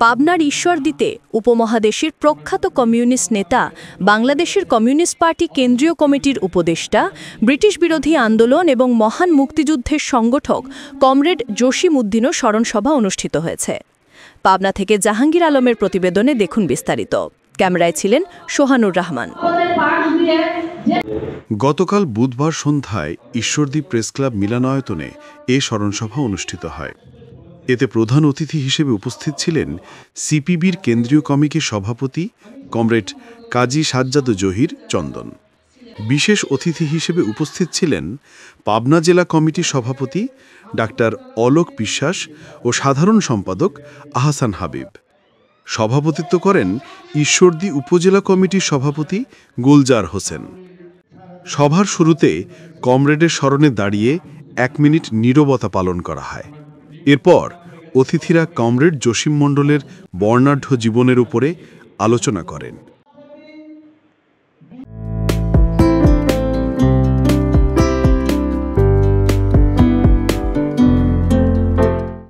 পাবনার ঈশ্বরদীতে উপমহাদেশের প্রখ্যাত কমিউনিস্ট নেতা, বাংলাদেশের কমিউনিস্ট পার্টি কেন্দ্রীয় কমিটির উপদেষ্টা, ব্রিটিশ বিরোধী আন্দোলন এবং মহান মুক্তিযুদ্ধের সংগঠক কমরেড জসিম উদ্দিনও স্মরণসভা অনুষ্ঠিত হয়েছে। পাবনা থেকে জাহাঙ্গীর আলমের প্রতিবেদনে দেখুন বিস্তারিত। ক্যামেরায় ছিলেন সোহানুর রহমান। গতকাল বুধবার সন্ধ্যায় ঈশ্বরদী প্রেসক্লাব মিলনায়তনে এ স্মরণসভা অনুষ্ঠিত হয়। এতে প্রধান অতিথি হিসেবে উপস্থিত ছিলেন সিপিবির কেন্দ্রীয় কমিটির সভাপতি কমরেড কাজী সাজ্জাদ জহির চন্দন। বিশেষ অতিথি হিসেবে উপস্থিত ছিলেন পাবনা জেলা কমিটির সভাপতি ডাক্তার অলোক বিশ্বাস ও সাধারণ সম্পাদক আহসান হাবিব। সভাপতিত্ব করেন ঈশ্বরদী উপজেলা কমিটির সভাপতি গুলজার হোসেন। সভার শুরুতে কমরেডের স্মরণে দাঁড়িয়ে 1 মিনিট নীরবতা পালন করা হয়। এরপর অতিথিরা কমরেড জসিম মণ্ডলের বর্ণাঢ্য জীবনের উপরে আলোচনা করেন।